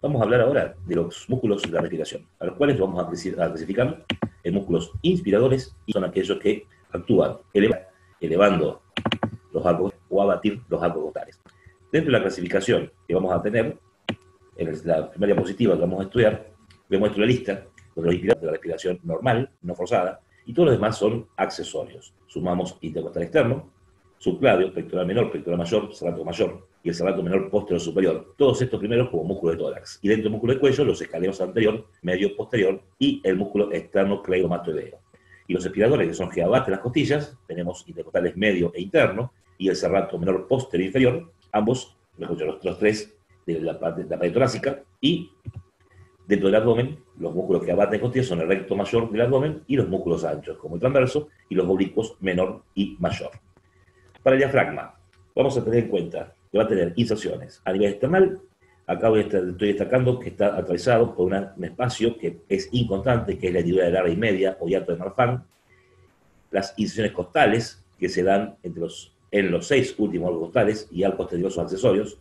Vamos a hablar ahora de los músculos de la respiración, a los cuales vamos a clasificar en músculos inspiradores, y son aquellos que actúan elevando los arcos o abatir los arcos costales. Dentro de la clasificación que vamos a tener, en la primera diapositiva que vamos a estudiar, vemos una lista con los inspiradores de la respiración normal, no forzada, y todos los demás son accesorios. Sumamos intercostal externo, subclavio, pectoral menor, pectoral mayor, serrato mayor y el serrato menor posterior superior. Todos estos primeros como músculo de tórax. Y dentro del músculo de cuello, los escalenos anterior, medio, posterior y el músculo externo cleidocomatoideo. Y los inspiradores, que son que abaten las costillas, tenemos intercostales medio e interno y el serrato menor posterior e inferior, ambos, los tres de la parte torácica, y dentro del abdomen, los músculos que abaten costillas son el recto mayor del abdomen y los músculos anchos, como el transverso, y los oblicuos menor y mayor. Para el diafragma, vamos a tener en cuenta que va a tener inserciones a nivel external. Acá estoy destacando que está atravesado por un espacio que es inconstante, que es la hendidura de larga y media o hiato de Marfan. Las inserciones costales, que se dan en los 6 últimos arcos costales y arcos tendinosos accesorios.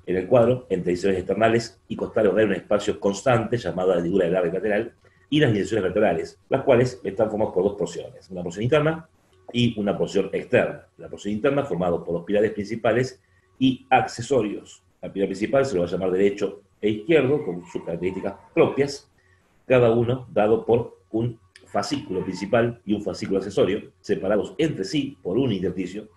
En el cuadro, entre inserciones externales y costales va a haber un espacio constante llamado hendidura de larga y lateral, y las inserciones laterales, las cuales están formadas por dos porciones, una porción interna y una porción externa. La porción interna formada por los pilares principales y accesorios. Al pilar principal se lo va a llamar derecho e izquierdo, con sus características propias, cada uno dado por un fascículo principal y un fascículo accesorio, separados entre sí por un intersticio,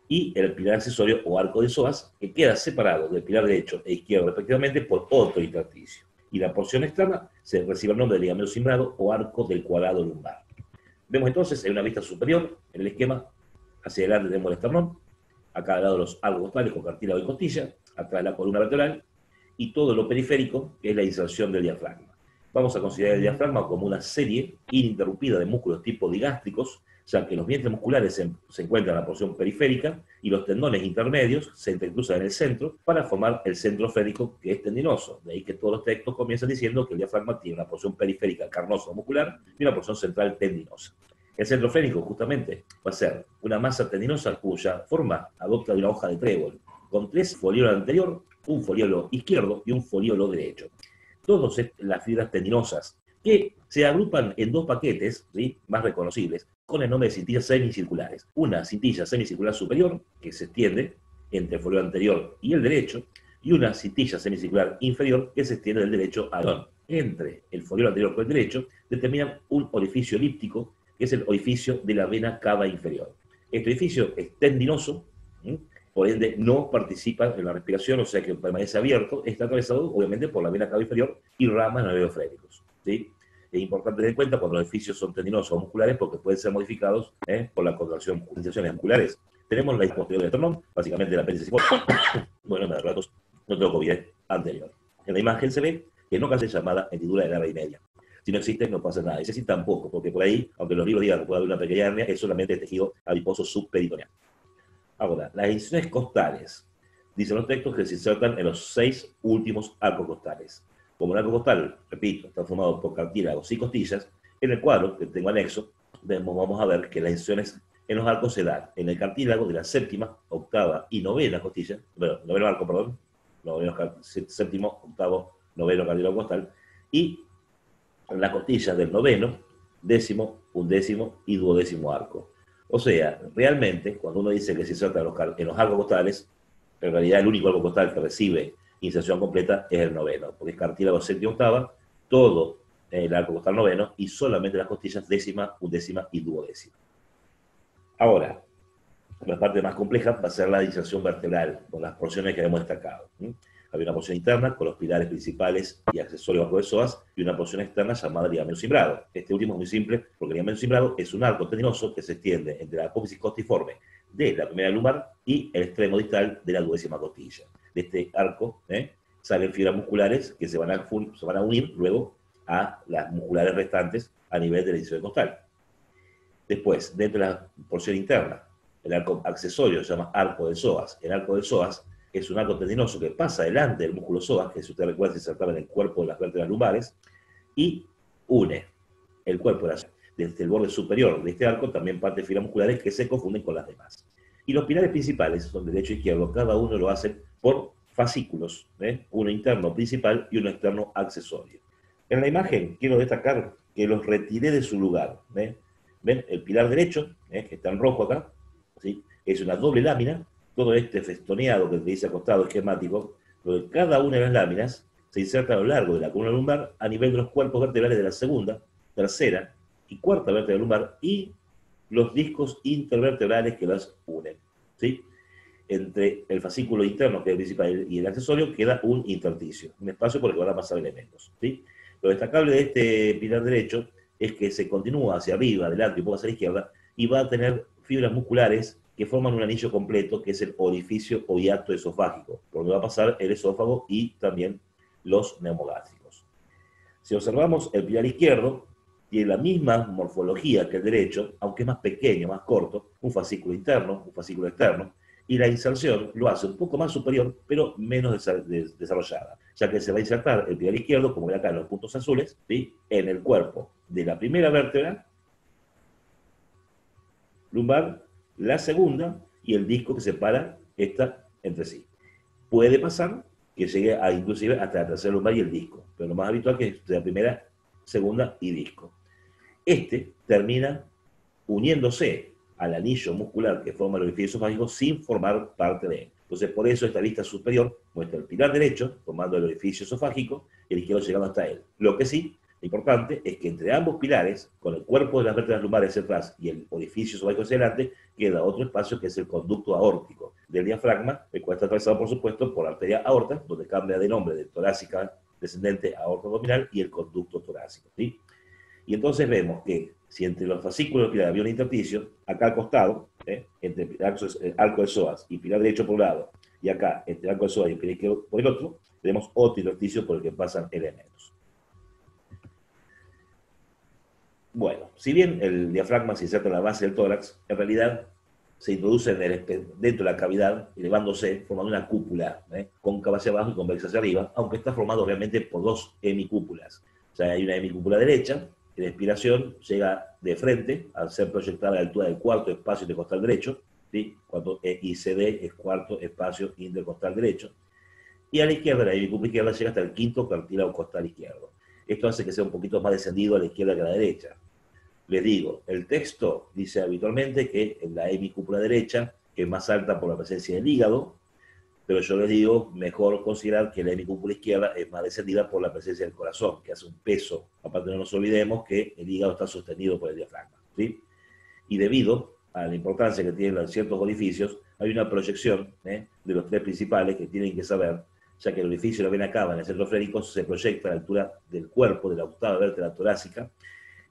y el pilar accesorio o arco de psoas, que queda separado del pilar derecho e izquierdo respectivamente por otro intersticio. Y la porción externa se recibe el nombre de ligamento cimbrado o arco del cuadrado lumbar. Vemos entonces en una vista superior, en el esquema, hacia adelante tenemos el esternón, a cada lado los arcos costales con cartílago y costilla, atrás la columna vertebral, y todo lo periférico, que es la inserción del diafragma. Vamos a considerar el diafragma como una serie ininterrumpida de músculos tipo digástricos, ya que los vientres musculares se encuentran en la porción periférica y los tendones intermedios se intercruzan en el centro para formar el centro frénico, que es tendinoso. De ahí que todos los textos comienzan diciendo que el diafragma tiene una porción periférica carnosa o muscular y una porción central tendinosa. El centro frénico, justamente, va a ser una masa tendinosa cuya forma adopta de una hoja de trébol, con 3 foliolos anterior, un foliolo izquierdo y un foliolo derecho. Todas las fibras tendinosas que se agrupan en 2 paquetes, ¿sí?, más reconocibles, con el nombre de cintillas semicirculares. Una cintilla semicircular superior, que se extiende entre el foliolo anterior y el derecho, y una cintilla semicircular inferior, que se extiende del derecho al otro. Entre el foliolo anterior con el derecho, determinan un orificio elíptico, que es el orificio de la vena cava inferior. Este orificio es tendinoso, por ende no participa en la respiración, o sea que permanece abierto, está atravesado obviamente por la vena cava inferior y ramas nerviofrénicos, ¿sí? Es importante tener en cuenta cuando los orificios son tendinosos o musculares porque pueden ser modificados por la contracción de inserciones musculares. Tenemos la posterior del esternón, básicamente el apéndice cifoide. Bueno, me datos no tengo COVID anterior. En la imagen se ve que no casi llamada hendidura de larga y media. Si no existe, no pasa nada. Y sí tampoco, porque por ahí, aunque los libros digan que puede haber una pequeña hernia, es solamente tejido adiposo subperitoneal. Ahora, las inserciones costales. Dicen los textos que se insertan en los 6 últimos arcos costales. Como el arco costal, repito, está formado por cartílagos y costillas, en el cuadro que tengo anexo, vamos a ver que las inserciones en los arcos se dan en el cartílago de la séptima, octava y novena costilla, bueno, noveno arco, perdón, séptimo, octavo, noveno cartílago costal, y en las costillas del noveno, décimo, undécimo y duodécimo arco. O sea, realmente, cuando uno dice que se inserta en los arcos costales, en realidad el único arco costal que recibe inserción completa es el noveno, porque es cartílago séptima, octava, todo el arco costal noveno y solamente las costillas décima, undécima y duodécima. Ahora, la parte más compleja va a ser la inserción vertebral, con las porciones que hemos destacado. Había una porción interna con los pilares principales y accesorios bajo de psoas y una porción externa llamada ligamento cimbrado. Este último es muy simple porque el ligamento cimbrado es un arco tendinoso que se extiende entre la apófisis costiforme de la primera lumbar y el extremo distal de la duodécima costilla. De este arco salen fibras musculares que se van a unir luego a las musculares restantes a nivel de la inserción costal. Después, dentro de la porción interna, el arco accesorio se llama arco de psoas. El arco de psoas es un arco tendinoso que pasa delante del músculo psoas, que si usted recuerda se insertaba en el cuerpo de las vértebras lumbares, y une el cuerpo desde el borde superior de este arco, también parte de fibras musculares que se confunden con las demás. Y los pilares principales son derecho e izquierdo, cada uno lo hace por fascículos, uno interno principal y uno externo accesorio. En la imagen quiero destacar que los retiré de su lugar. ¿Ven? El pilar derecho, que está en rojo acá, ¿sí? Es una doble lámina, todo este festoneado que te dice acostado esquemático, donde cada una de las láminas se inserta a lo largo de la columna lumbar a nivel de los cuerpos vertebrales de la segunda, tercera y cuarta vértebra lumbar y los discos intervertebrales que las unen, ¿sí? Entre el fascículo interno, que es el principal, y el accesorio, queda un intersticio, un espacio por el que van a pasar elementos, ¿sí? Lo destacable de este pilar derecho es que se continúa hacia arriba, adelante y un poco hacia la izquierda, y va a tener fibras musculares que forman un anillo completo, que es el orificio o hiato esofágico, por donde va a pasar el esófago y también los neumogástricos. Si observamos el pilar izquierdo, tiene la misma morfología que el derecho, aunque es más pequeño, más corto, un fascículo interno, un fascículo externo, y la inserción lo hace un poco más superior, pero menos desarrollada, ya que se va a insertar el pilar izquierdo, como ve acá en los puntos azules, ¿sí? En el cuerpo de la primera vértebra lumbar, la segunda y el disco que separa esta entre sí. Puede pasar que llegue a inclusive hasta la tercera lumbar y el disco, pero lo más habitual que es la primera, segunda y disco. Este termina uniéndose al anillo muscular que forma el orificio esofágico sin formar parte de él. Entonces, por eso esta vista superior muestra el pilar derecho formando el orificio esofágico y el izquierdo llegando hasta él. Lo que sí, lo importante es que entre ambos pilares, con el cuerpo de las vértebras lumbares hacia atrás y el orificio esofágico hacia adelante, queda otro espacio que es el conducto aórtico del diafragma, el cual está atravesado, por supuesto, por la arteria aorta, donde cambia de nombre de torácica descendente a aorta abdominal y el conducto torácico, ¿sí? Y entonces vemos que si entre los fascículos pilares había un intersticio, acá al costado, entre el arco de psoas y pilar derecho por un lado, y acá entre el arco de psoas y el pilar izquierdo por el otro, tenemos otro intersticio por el que pasan elementos. Bueno, si bien el diafragma se inserta en la base del tórax, en realidad se introduce dentro de la cavidad, elevándose, formando una cúpula, cóncava hacia abajo y convexa hacia arriba, aunque está formado obviamente por dos hemicúpulas. O sea, hay una hemicúpula derecha, que la expiración llega de frente, al ser proyectada a la altura del cuarto espacio intercostal derecho, ¿sí? Cuando ICD es cuarto espacio intercostal derecho, y a la izquierda, la hemicúpula izquierda llega hasta el quinto cartílago costal izquierdo. Esto hace que sea un poquito más descendido a la izquierda que a la derecha. Les digo, el texto dice habitualmente que en la hemicúpula derecha, que es más alta por la presencia del hígado, pero yo les digo, mejor considerar que la hemicúpula izquierda es más descendida por la presencia del corazón, que hace un peso. Aparte, no nos olvidemos que el hígado está sostenido por el diafragma, ¿sí? Y debido a la importancia que tienen ciertos orificios, hay una proyección de los tres principales que tienen que saber, ya que el orificio de la vena cava en el centro frénico se proyecta a la altura del cuerpo, de la octava vértebra torácica.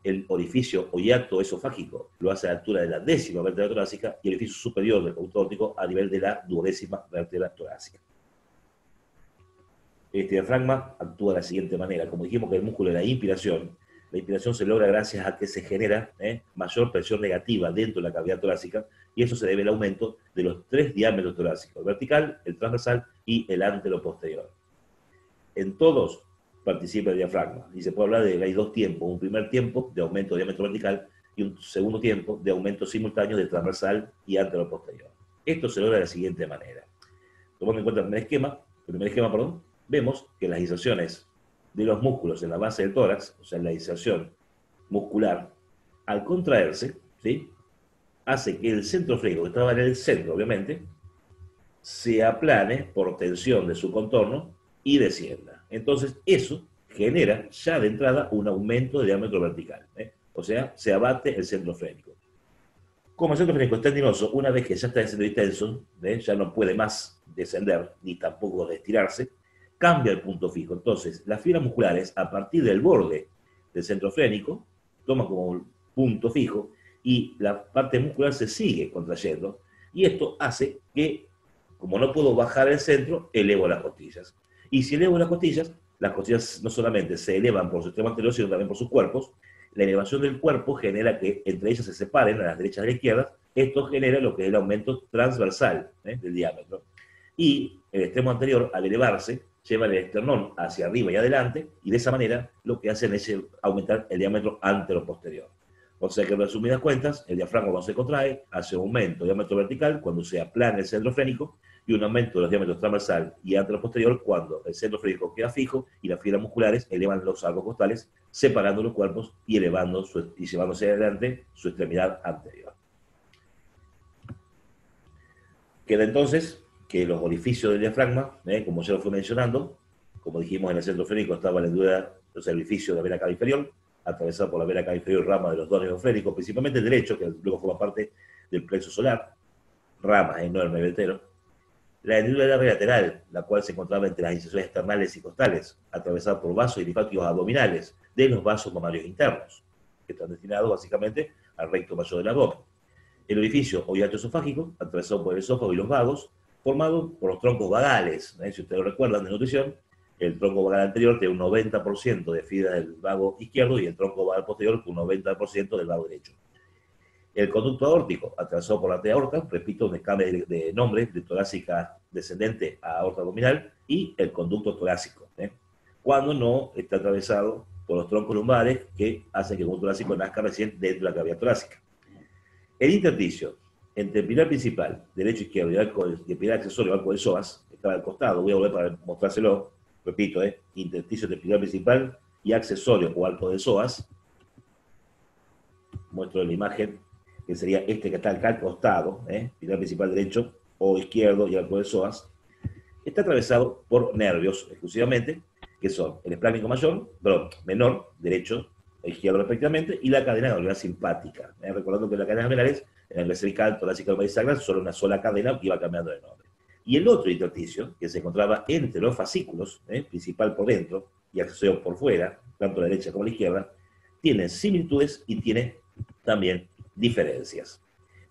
El orificio o hiato esofágico lo hace a la altura de la décima vértebra torácica y el orificio superior del conducto aórtico a nivel de la duodécima vértebra torácica. Este diafragma actúa de la siguiente manera. Como dijimos que el músculo de la inspiración se logra gracias a que se genera mayor presión negativa dentro de la cavidad torácica y eso se debe al aumento de los tres diámetros torácicos, el vertical, el transversal y el anteroposterior. En todos participa el diafragma. Y se puede hablar de que hay dos tiempos, un primer tiempo de aumento de diámetro vertical y un segundo tiempo de aumento simultáneo de transversal y anteroposterior. Esto se logra de la siguiente manera. Tomando en cuenta el primer esquema, vemos que las inserciones de los músculos en la base del tórax, o sea, la inserción muscular, al contraerse, ¿sí?, hace que el centro frénico, que estaba en el centro, obviamente, se aplane por tensión de su contorno y descienda. Entonces, eso genera ya de entrada un aumento de diámetro vertical. O sea, se abate el centro frénico. Como el centro frénico es tendinoso, una vez que ya está descendido y tenso, ya no puede más descender ni tampoco estirarse, cambia el punto fijo. Entonces, las fibras musculares, a partir del borde del centro frénico, toman como punto fijo y la parte muscular se sigue contrayendo. Y esto hace que, como no puedo bajar el centro, elevo las costillas. Y si elevo las costillas no solamente se elevan por su extremo anterior, sino también por sus cuerpos. La elevación del cuerpo genera que entre ellas se separen a las derechas y a las izquierdas. Esto genera lo que es el aumento transversal del diámetro. Y el extremo anterior, al elevarse, lleva el esternón hacia arriba y adelante, y de esa manera lo que hacen es aumentar el diámetro anteroposterior. O sea que, en resumidas cuentas, el diafragma cuando se contrae hace un aumento de diámetro vertical cuando se aplana el centro frénico, y un aumento de los diámetros transversal y anteroposterior cuando el centro frénico queda fijo y las fibras musculares elevan los arcos costales, separando los cuerpos y y llevándose adelante su extremidad anterior. Queda entonces que los orificios del diafragma, como ya lo fui mencionando, como dijimos en el centro frénico estaba la hendidura, los orificios de la vena cava inferior, atravesado por la vena cava inferior, rama de los dos nervios frénicos, principalmente el derecho, que luego forma parte del plexo solar, rama, no el nervio entero. La hendidura del área lateral, la cual se encontraba entre las incisiones externales y costales, atravesada por vasos y linfáticos abdominales de los vasos mamarios internos, que están destinados básicamente al recto mayor del abdomen. El orificio o hiato esofágico, atravesado por el esófago y los vagos, formado por los troncos vagales. Si ustedes lo recuerdan de nutrición, el tronco vagal anterior tiene un 90% de fibras del vago izquierdo y el tronco vagal posterior un 90% del vago derecho. El conducto aórtico, atravesado por la arteria aorta, repito, un cambio de nombre, de torácica descendente a aorta abdominal, y el conducto torácico, cuando no está atravesado por los troncos lumbares que hacen que el conducto torácico nazca recién dentro de la cavidad torácica. El intersticio entre el pilar principal, derecho e izquierdo, y el pilar accesorio, arco de psoas, que estaba al costado, voy a volver para mostrárselo, repito, intersticio entre el pilar principal y accesorio o arco de psoas. Muestro la imagen, que sería este que está acá al costado, pilar principal derecho o izquierdo y arco de psoas. Está atravesado por nervios exclusivamente, que son el esplácnico mayor, menor, derecho e izquierdo respectivamente, y la cadena ganglionar simpática. Recordando que las cadenas ganglionares, en el cervical, torácica, lumbar y sacral, son una sola cadena que iba cambiando de nombre. Y el otro intersticio, que se encontraba entre los fascículos, principal por dentro y accesorio por fuera, tanto la derecha como la izquierda, tiene similitudes y tiene también diferencias.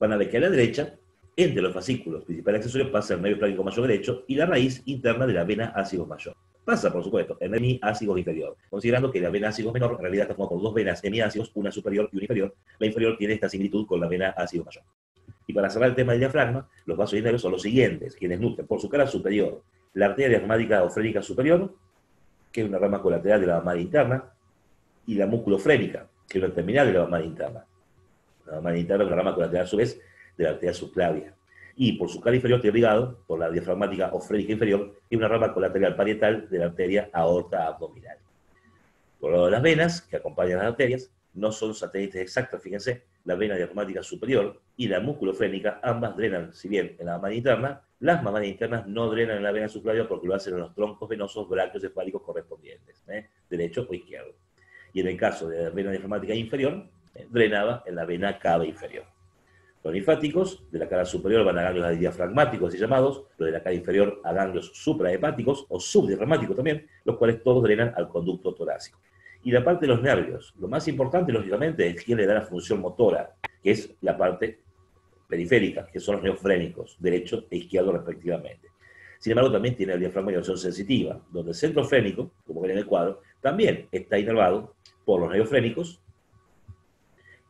Van a ver que a la derecha, entre los fascículos principal y accesorio, pasa el nervio esplácnico mayor derecho y la raíz interna de la vena ácido mayor. Pasa, por supuesto, el hemiácido inferior, considerando que la vena ácido menor en realidad está formada por dos venas hemiácidos, una superior y una inferior. La inferior tiene esta similitud con la vena ácido mayor. Y para cerrar el tema del diafragma, los vasos y nervios son los siguientes, quienes nutren por su cara superior la arteria diafragmática o frénica superior, que es una rama colateral de la mamaria interna, y la musculofrénica, que es una terminal de la mamaria interna. La mamaria interna es una rama colateral a su vez de la arteria subclavia. Y por su cara inferior está irrigado por la diafragmática o frénica inferior, y una rama colateral parietal de la arteria aorta abdominal. Por lo lado de las venas, que acompañan las arterias, no son satélites exactos, fíjense, la vena diafragmática superior y la musculofrénica, ambas drenan, si bien en la mamaria interna, las mamarias internas no drenan en la vena subclavia porque lo hacen en los troncos venosos brachiocefálicos correspondientes, derecho o izquierdo. Y en el caso de la vena diafragmática inferior, drenaba en la vena cava inferior. Los linfáticos de la cara superior van a ganglios diafragmáticos así llamados, los de la cara inferior a ganglios suprahepáticos o subdiafragmáticos también, los cuales todos drenan al conducto torácico. Y la parte de los nervios, lo más importante lógicamente es quien le da la función motora, que es la parte periférica, que son los nervios frénicos, derecho e izquierdo respectivamente. Sin embargo, también tiene el diafragma de acción sensitiva, donde el centro frénico, como ven en el cuadro, también está inervado por los nervios frénicos.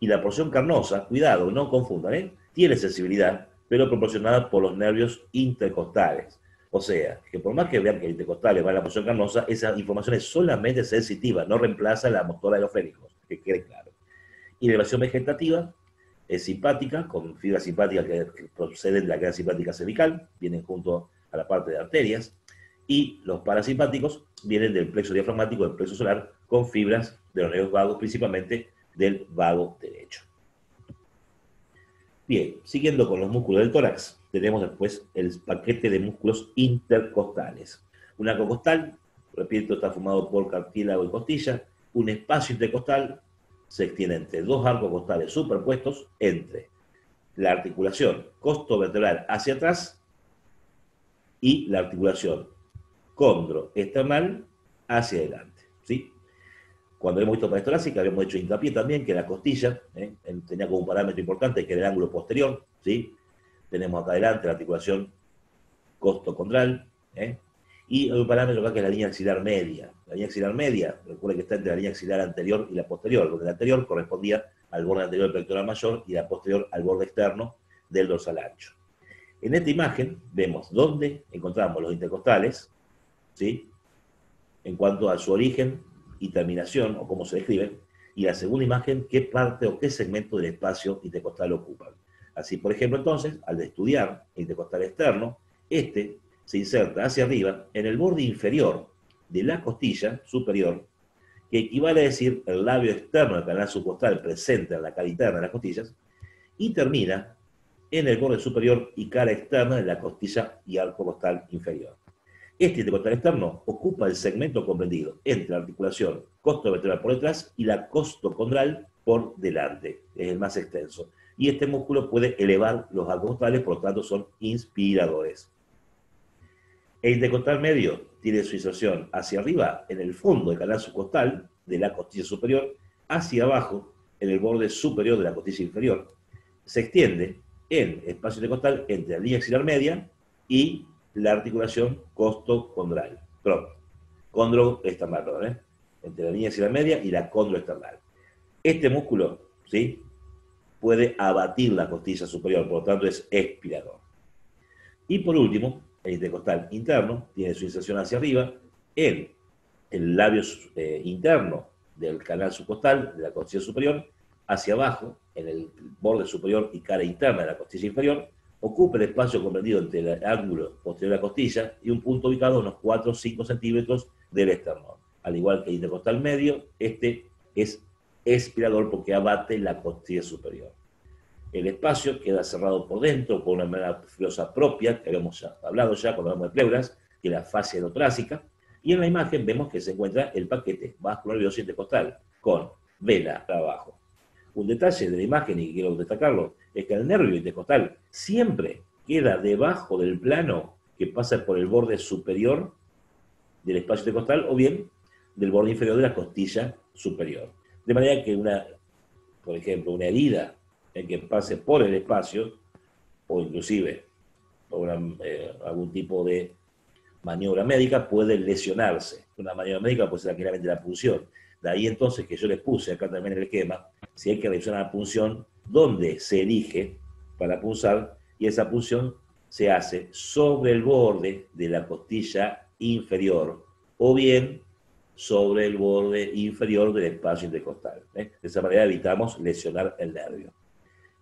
Y la porción carnosa, cuidado, no confundan, tiene sensibilidad, pero proporcionada por los nervios intercostales. O sea, que por más que vean que el intercostal va a la porción carnosa, esa información es solamente sensitiva, no reemplaza la motora de los frénicos, que quede claro. Y la elevación vegetativa es simpática, con fibras simpáticas que proceden de la cadena simpática cervical, vienen junto a la parte de arterias, y los parasimpáticos vienen del plexo diafragmático, del plexo solar, con fibras de los nervios vagos, principalmente del vago derecho. Bien, siguiendo con los músculos del tórax, tenemos después el paquete de músculos intercostales. Un arco costal, repito, está formado por cartílago y costilla. Un espacio intercostal se extiende entre dos arcos costales superpuestos entre la articulación costovertebral hacia atrás y la articulación condroesternal hacia adelante, ¿sí? Cuando hemos visto pared torácica, habíamos hecho hincapié también que la costilla tenía como un parámetro importante que era el ángulo posterior, ¿sí? Tenemos acá adelante la articulación costocondral, y hay un parámetro acá que es la línea axilar media. La línea axilar media, recuerden que está entre la línea axilar anterior y la posterior, donde la anterior correspondía al borde anterior del pectoral mayor y la posterior al borde externo del dorsal ancho. En esta imagen vemos dónde encontramos los intercostales, ¿sí? En cuanto a su origen y terminación, o cómo se describen, y la segunda imagen, qué parte o qué segmento del espacio intercostal ocupan. Así, por ejemplo, entonces, al estudiar el intercostal externo, Este se inserta hacia arriba en el borde inferior de la costilla superior, que equivale a decir el labio externo del canal subcostal presente en la cara interna de las costillas, y termina en el borde superior y cara externa de la costilla y arco costal inferior. Este intercostal externo ocupa el segmento comprendido entre la articulación costovertebral por detrás y la costocondral por delante, es el más extenso. Y este músculo puede elevar los arcos costales, por lo tanto son inspiradores. El intercostal medio tiene su inserción hacia arriba en el fondo del canal subcostal de la costilla superior, hacia abajo en el borde superior de la costilla inferior. Se extiende en espacio intercostal entre la línea axilar media y la articulación costocondral. Perdón, condroesternal, perdón, entre la línea axilar media y la condroesternal. Este músculo, ¿sí?, puede abatir la costilla superior, por lo tanto es expirador. Y por último, el intercostal interno tiene su inserción hacia arriba en el labio interno del canal subcostal de la costilla superior, hacia abajo, en el borde superior y cara interna de la costilla inferior, ocupa el espacio comprendido entre el ángulo posterior de la costilla y un punto ubicado a unos 4 o 5 centímetros del esternón. Al igual que el intercostal medio, este es expirador porque abate la costilla superior. El espacio queda cerrado por dentro por una membrana fibrosa propia, que habíamos hablado ya cuando hablamos de pleuras, que es la fascia endotorácica, y en la imagen vemos que se encuentra el paquete vascular nervioso intercostal, con vena abajo. Un detalle de la imagen, y quiero destacarlo, es que el nervio intercostal siempre queda debajo del plano que pasa por el borde superior del espacio intercostal, o bien del borde inferior de la costilla superior. De manera que por ejemplo, una herida en que pase por el espacio, o inclusive por algún tipo de maniobra médica, puede lesionarse. Una maniobra médica puede ser tranquilamente la punción. De ahí entonces que yo les puse acá también en el esquema, si hay que realizar una punción, ¿dónde se elige para punzar? Y esa punción se hace sobre el borde de la costilla inferior, o bien sobre el borde inferior del espacio intercostal. De esa manera evitamos lesionar el nervio.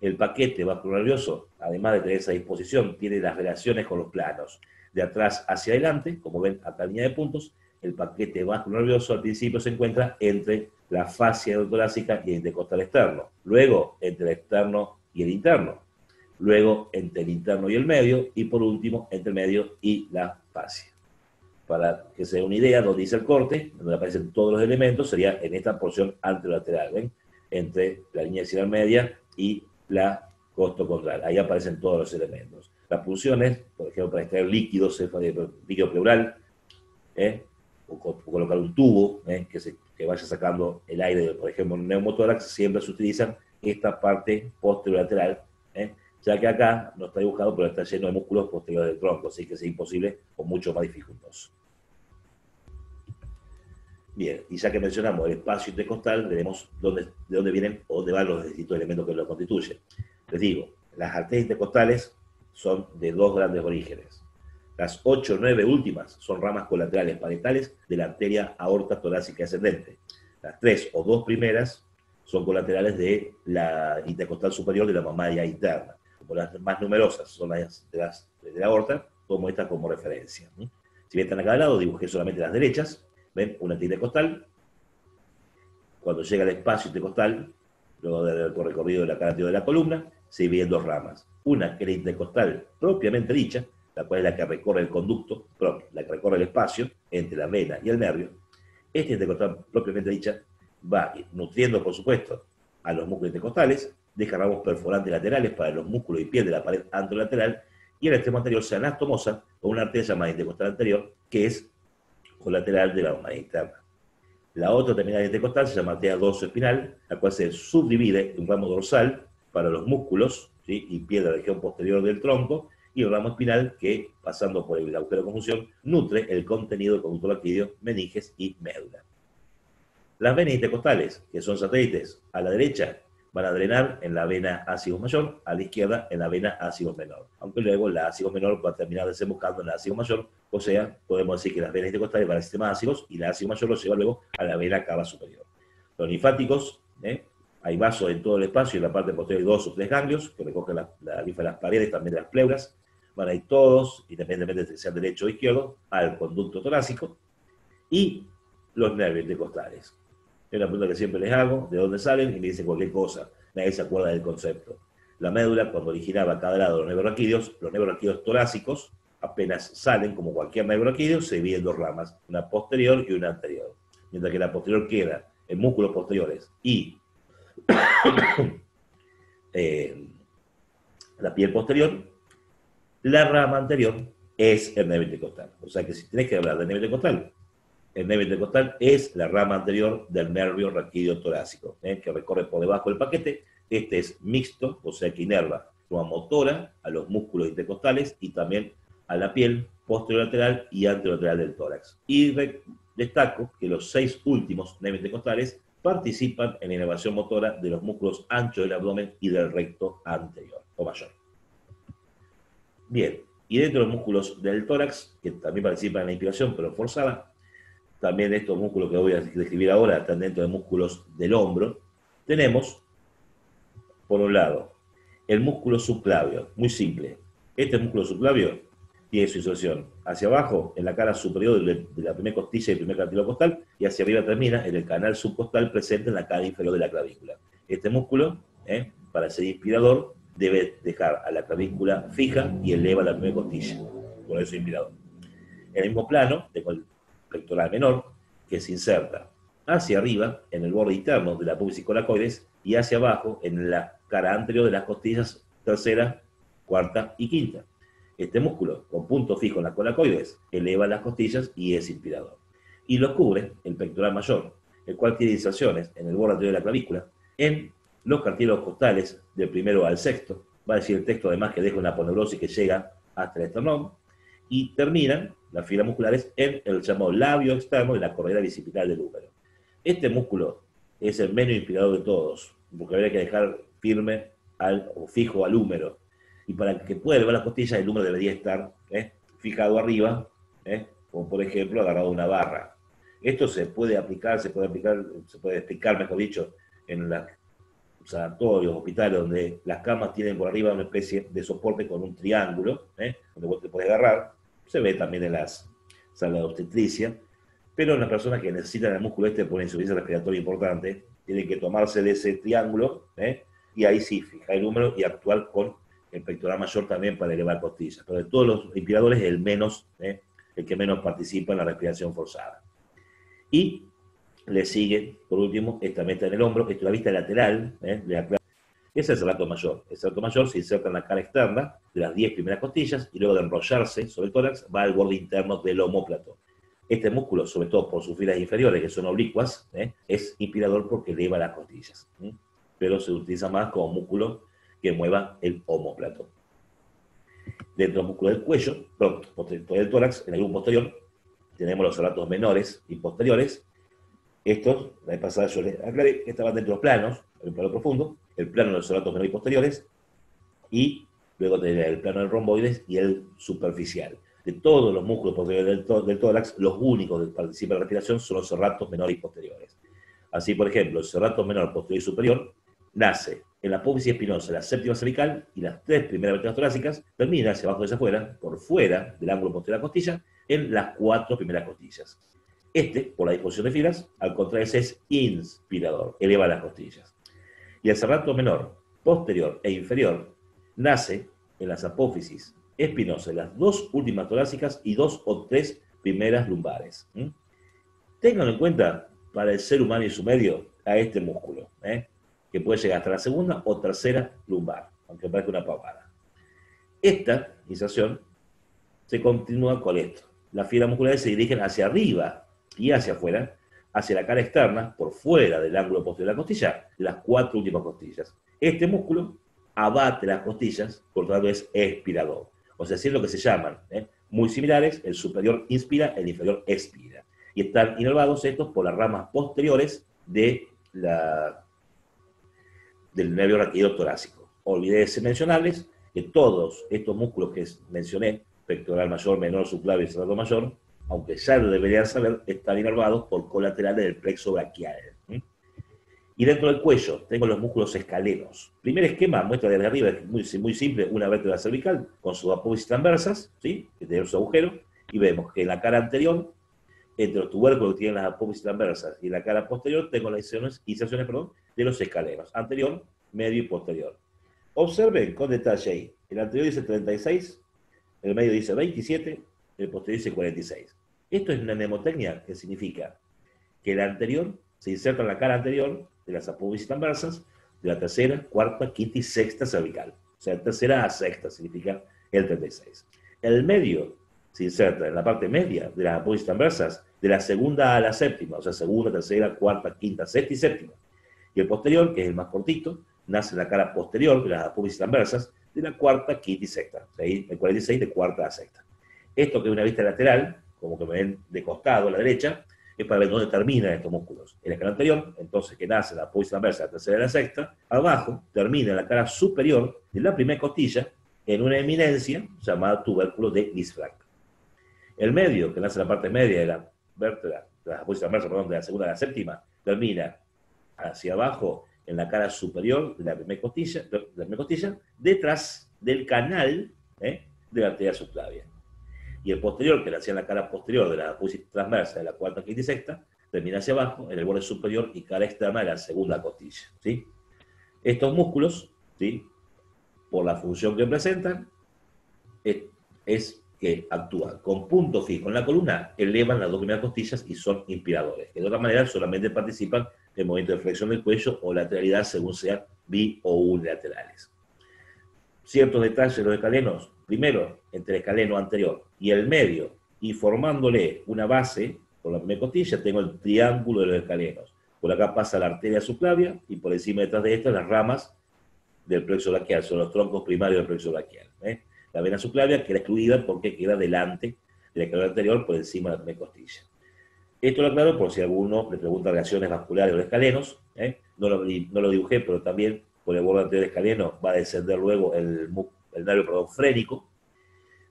El paquete vascular nervioso, además de tener esa disposición, tiene las relaciones con los planos. De atrás hacia adelante, como ven acá en línea de puntos, el paquete vascular nervioso al principio se encuentra entre la fascia endotorácica y el intercostal externo. Luego, entre el externo y el interno. Luego, entre el interno y el medio. Y por último, entre el medio y la fascia. Para que se dé una idea, donde dice el corte, donde aparecen todos los elementos, sería en esta porción anterolateral, ¿ven? Entre la línea axilar media y la costocondral. Ahí aparecen todos los elementos. Las punciones, por ejemplo, para extraer líquidos, líquido pleural, o colocar un tubo que vaya sacando el aire, por ejemplo, en un neumotórax, siempre se utilizan esta parte posterolateral, ya que acá no está dibujado, pero está lleno de músculos posteriores del tronco, así que es imposible o mucho más dificultoso. Bien, y ya que mencionamos el espacio intercostal, veremos de dónde vienen o dónde van los distintos elementos que lo constituyen. Les digo, las arterias intercostales son de dos grandes orígenes. Las 8 o 9 últimas son ramas colaterales parietales de la arteria aorta torácica ascendente. Las 3 o 2 primeras son colaterales de la intercostal superior de la mamaria interna. Como las más numerosas son las de la aorta, tomo estas como referencia. Si bien están acá al lado, dibujé solamente las derechas. ¿Ven? Una arteria intercostal. Cuando llega al espacio intercostal, luego del recorrido de la cara anterior de la columna, se divide en dos ramas. Una que es la intercostal propiamente dicha, la cual es la que recorre el conducto propio, la que recorre el espacio entre la vena y el nervio. Esta intercostal propiamente dicha va nutriendo, por supuesto, a los músculos intercostales, deja ramos perforantes laterales para los músculos y piel de la pared anterolateral, y en el extremo anterior se anastomosa con una arteria llamada intercostal anterior, que es colateral de la mamaria interna. La otra terminal intercostal se llama arteria dorsoespinal, la cual se subdivide en un ramo dorsal para los músculos, ¿sí?, y piel de la región posterior del tronco, y un ramo espinal que, pasando por el agujero de conjunción, nutre el contenido del conducto lactideo, meninges y médula. Las venas intercostales, que son satélites, a la derecha van a drenar en la vena ácido mayor, a la izquierda en la vena ácido menor. Aunque luego la ácido menor va a terminar desembocando en la ácido mayor, o sea, podemos decir que las venas intercostales van al sistema ácidos y la ácido mayor lo lleva luego a la vena cava superior. Los linfáticos, hay vasos en todo el espacio, en la parte posterior hay 2 o 3 ganglios que recogen la linfa de las paredes, también de las pleuras. van a ir todos, independientemente de si sea derecho o izquierdo, al conducto torácico y los nervios intercostales. Es una pregunta que siempre les hago, de dónde salen, y me dicen cualquier cosa, nadie se acuerda del concepto. La médula, cuando originaba a cada lado los nervios raquídeos torácicos, apenas salen, como cualquier nervio raquídeo, se dividen en dos ramas, una posterior y una anterior. Mientras que la posterior queda en músculos posteriores y la piel posterior, la rama anterior es el nervio intercostal. O sea que si tenés que hablar del nervio intercostal, el nervio intercostal es la rama anterior del nervio raquídeo torácico, que recorre por debajo del paquete. Este es mixto, o sea que inerva una motora a los músculos intercostales y también a la piel posterior-lateral y anterolateral del tórax. Y destaco que los 6 últimos nervios intercostales participan en la inervación motora de los músculos anchos del abdomen y del recto anterior o mayor. Bien, y dentro de los músculos del tórax, que también participan en la inspiración pero forzada, también estos músculos que voy a describir ahora están dentro de músculos del hombro, tenemos, por un lado, el músculo subclavio, muy simple. Este músculo subclavio tiene su inserción hacia abajo, en la cara superior de la primera costilla y el primer cartílago costal, y hacia arriba termina en el canal subcostal presente en la cara inferior de la clavícula. Este músculo, para ser inspirador, debe dejar a la clavícula fija y eleva la primera costilla. Por eso es inspirador. En el mismo plano, tengo el pectoral menor, que se inserta hacia arriba, en el borde interno de la apófisis coracoides, y hacia abajo, en la cara anterior de las costillas tercera, cuarta y quinta. Este músculo, con punto fijo en las coracoides, eleva las costillas y es inspirador. Y lo cubre el pectoral mayor, el cual tiene inserciones en el borde anterior de la clavícula, en los cartílagos costales del primero al sexto, va a decir el texto además que deja una aponeurosis que llega hasta el esternón, y terminan las fibras musculares en el llamado labio externo de la correa bicipital del húmero. Este músculo es el menos inspirador de todos, porque habría que dejar firme o fijo al húmero. Y para que pueda elevar las costillas, el húmero debería estar fijado arriba, como por ejemplo agarrado a una barra. Esto se puede explicar, mejor dicho, en los sanatorios, hospitales, donde las camas tienen por arriba una especie de soporte con un triángulo, donde vos te podés agarrar. Se ve también en las salas de obstetricia, pero en las personas que necesitan el músculo por una insuficiencia respiratoria importante, tienen que tomarse de ese triángulo, y ahí sí, fijar el húmero y actuar con el pectoral mayor también para elevar costillas. Pero de todos los inspiradores, el que menos participa en la respiración forzada. Y le sigue, por último, esta meta en el hombro, que es la vista lateral de la clavícula. Ese es el serrato mayor. El serrato mayor se inserta en la cara externa de las 10 primeras costillas y luego de enrollarse sobre el tórax va al borde interno del omóplato. Este músculo, sobre todo por sus filas inferiores, que son oblicuas, es inspirador porque eleva las costillas. Pero se utiliza más como músculo que mueva el omóplato. Dentro del músculo del cuello, del tórax, en el grupo posterior, tenemos los serratos menores y posteriores. Estos, la vez pasada yo les aclaré que estaban dentro de los planos, el plano profundo, el plano de los serratos menores y posteriores, y luego tenemos el plano del romboides y el superficial. De todos los músculos posteriores del tórax, los únicos que participan en la respiración son los serratos menores y posteriores. Así, por ejemplo, el serrato menor, posterior y superior nace en la apófisis espinosa, la séptima cervical y las 3 primeras vértebras torácicas, termina hacia abajo y hacia afuera, por fuera del ángulo posterior de la costilla, en las 4 primeras costillas. Por la disposición de fibras, al contrario, es inspirador, eleva las costillas. Y el serrato menor, posterior e inferior, nace en las apófisis espinosas, las 2 últimas torácicas y 2 o 3 primeras lumbares. Ténganlo en cuenta para el ser humano y su medio a este músculo, que puede llegar hasta la segunda o tercera lumbar, aunque parezca una pavada. Esta inserción se continúa con esto. Las fibras musculares se dirigen hacia arriba y hacia afuera, hacia la cara externa, por fuera del ángulo posterior de la costilla, las 4 últimas costillas. Este músculo abate las costillas, por lo tanto es expirador. O sea, así es lo que se llaman, muy similares, el superior inspira, el inferior expira. Y están inervados estos por las ramas posteriores del nervio raquídeo torácico. Olvidé mencionarles que todos estos músculos que mencioné, pectoral mayor, menor, subclavio y serrato mayor, aunque ya lo deberían saber, están inervados por colaterales del plexo braquial. Y Y dentro del cuello tengo los músculos escalenos. Primer esquema, muestra desde arriba, es muy simple, una vértebra cervical con sus apófisis transversas, ¿sí? Que tiene su agujero, y vemos que en la cara anterior, entre los tubérculos que tienen las apófisis transversas y la cara posterior, tengo las inserciones de los escalenos, anterior, medio y posterior. Observen con detalle ahí, el anterior dice 36, el medio dice 27, el posterior dice 46. Esto es una mnemotecnia que significa que el anterior se inserta en la cara anterior de las apófisis transversas de la tercera, cuarta, quinta y sexta cervical. O sea, tercera a sexta significa el 36. El medio se inserta en la parte media de las apófisis transversas de la segunda a la séptima, o sea, segunda, tercera, cuarta, quinta, sexta y séptima. Y el posterior, que es el más cortito, nace en la cara posterior de las apófisis transversas de la cuarta, quinta y sexta. Ahí, el 46 de cuarta a sexta. Esto que es una vista lateral, como que me ven de costado a la derecha, es para ver dónde terminan estos músculos. En la cara anterior, entonces, que nace la apófisis transversa de la tercera y la sexta, abajo termina en la cara superior de la primera costilla, en una eminencia llamada tubérculo de Lisfranc. El medio, que nace en la parte media de la vértebra, de la apófisis transversa, perdón, de la segunda a la séptima, termina hacia abajo en la cara superior de la primera costilla, detrás del canal de la arteria subclavia. Y el posterior, que nace en la cara posterior de la apófisis transversa de la cuarta, quinta y sexta, termina hacia abajo en el borde superior y cara externa de la segunda costilla. ¿Sí? Estos músculos, ¿sí?, por la función que presentan, es que actúan con punto fijo en la columna, elevan las dos primeras costillas y son inspiradores. Que de otra manera solamente participan en movimiento de flexión del cuello o lateralidad según sean bi o unilaterales. Ciertos detalles de los escalenos. Primero, entre el escaleno anterior y el medio, y formándole una base por la primera costilla, tengo el triángulo de los escalenos. Por acá pasa la arteria subclavia y por encima detrás de esta las ramas del plexo braquial, son los troncos primarios del plexo braquial. La vena subclavia queda excluida porque queda delante del escalón anterior por encima de la primera costilla. Esto lo aclaro por si alguno le pregunta reacciones vasculares de los escalenos. No lo dibujé, pero también por el borde anterior del escaleno va a descender luego el nervio frénico.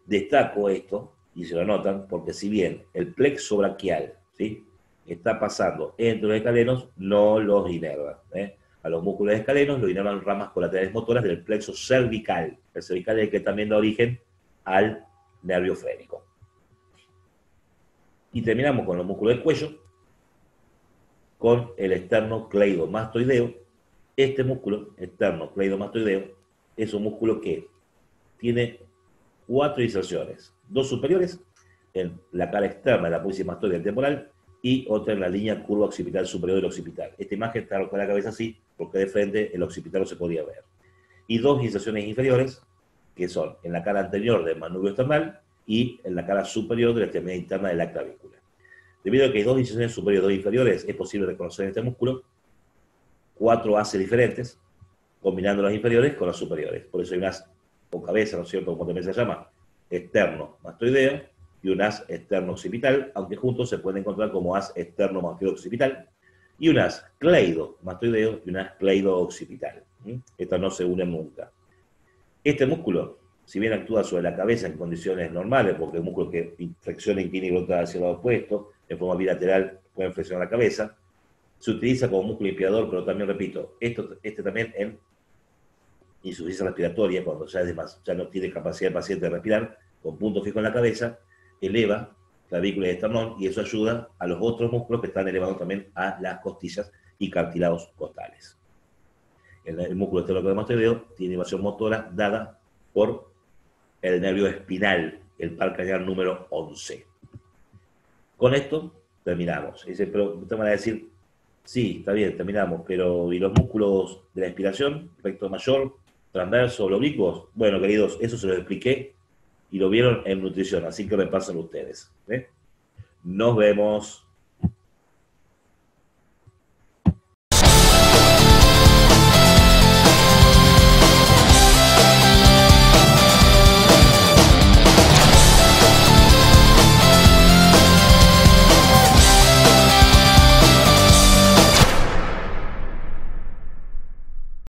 Destaco esto, y se lo notan, porque si bien el plexo braquial, ¿sí?, está pasando entre los escalenos, no los inerva. A los músculos escalenos lo inervan ramas colaterales motoras del plexo cervical. El cervical es el que también da origen al nervio frénico. Y terminamos con los músculos del cuello, con el esternocleidomastoideo. Este músculo, esternocleidomastoideo, es un músculo que tiene 4 inserciones, 2 superiores en la cara externa de la apófisis mastoidea temporal y otra en la línea curva occipital superior del occipital. Esta imagen está con la cabeza así, porque de frente el occipital no se podía ver. Y 2 inserciones inferiores, que son en la cara anterior del manubrio esternal y en la cara superior de la extremidad interna de la clavícula. Debido a que hay 2 inserciones superiores y 2 inferiores, es posible reconocer en este músculo 4 haces diferentes, combinando las inferiores con las superiores. Por eso hay unas con cabeza, ¿no es cierto?, como también se llama, externo-mastoideo, y un as externo-occipital, aunque juntos se pueden encontrar como as externo-mastoideo-occipital, y un as cleido-mastoideo y un as cleido-occipital. Estas no se unen nunca. Este músculo, si bien actúa sobre la cabeza en condiciones normales, porque es un músculo que flexiona inclina y rota hacia el lado opuesto, en forma bilateral pueden flexionar la cabeza, se utiliza como músculo inspirador, pero también, repito, este también en insuficiencia respiratoria, cuando ya no tiene capacidad el paciente de respirar, con punto fijo en la cabeza, eleva clavícula y esternón, y eso ayuda a los otros músculos que están elevando también a las costillas y cartílagos costales. El músculo esternocleidomastoideo tiene inervación motora dada por el nervio espinal, el par craneal número 11. Con esto terminamos. Pero usted me va a decir, sí, está bien, terminamos, pero ¿y los músculos de la inspiración? Recto mayor, transverso, oblicuos. Bueno, queridos, eso se lo expliqué y lo vieron en nutrición, así que repasen ustedes. Nos vemos.